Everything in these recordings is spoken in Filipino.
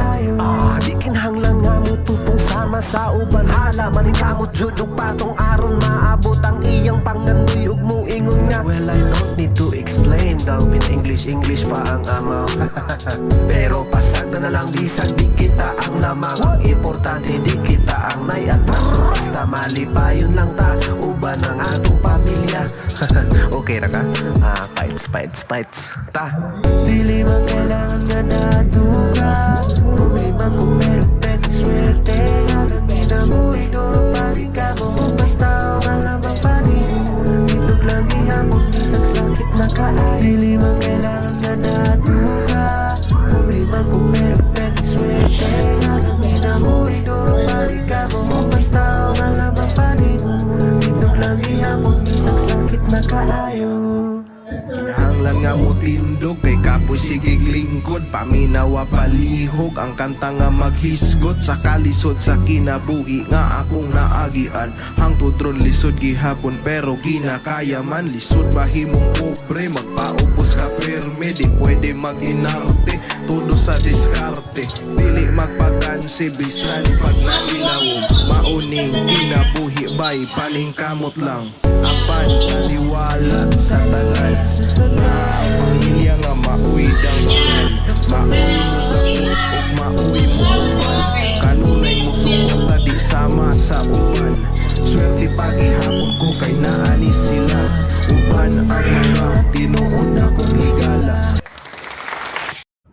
kaayo. Di kinahanglan nga mo tupong sama sa uban. Hala manikamot judog patong aron maabot ang iyang pangandoy ug mo ingon nga. Well, I don't need to explain daw pin English pa ang amaw. Pero pasag na lang bisag di kita ang namang. Ang importante di kita ang naiatraso. Basta malipayon lang ta uban ang atong pamilya. Okay ra ka? Fights ta. Dili man kailangan nga naduga. Problema ko pero pwede swerte. Hanggang di na mo idurog pari ka mo. Basta ang alamang pari mo. Tinog lang ihapon isang sakit na kaay. Dili man kailangan nga naduga. Problema ko pero pwede swerte. Hanggang di na mo idurog pari ka mo. Basta ang alamang pari mo. Tinog lang ihapon isang sakit na kaayo. Kinahanglan nga mo tindog kay kapoy sigig lingkod. Paminawa palihog ang kanta nga maghisgot sa kalisod sa kinabuhi nga akong naagian. Hangtod ron lisod gihapon pero ginakaya man. Lisod mahimong pobre magpaupos ka perme. Di pwede maginarte todo sa diskarte. Dili magpagansi bisan pag nalinawog. Mauning kinabuhi bay paningkamot lang. Apan liwala sa tanan nga ang pamilya nga mauwi dangan. Mauwi mo gapos o mauwi mo uban. Kanunay mo suporta di sama sa uban. Swerte pagihapon ko kay naani sila. Uban ang mga tinuod akong higala.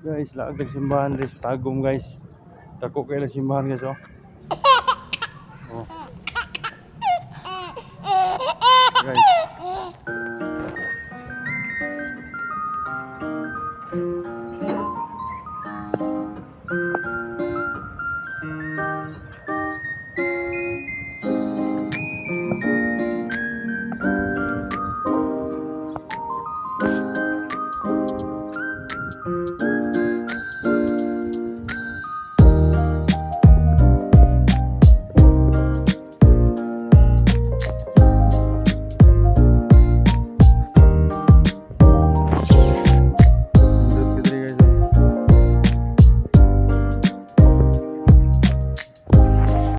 Guys, laag ng simbahan rin sa Tagum guys. Dako kayo lang simbahan guys oh. Guys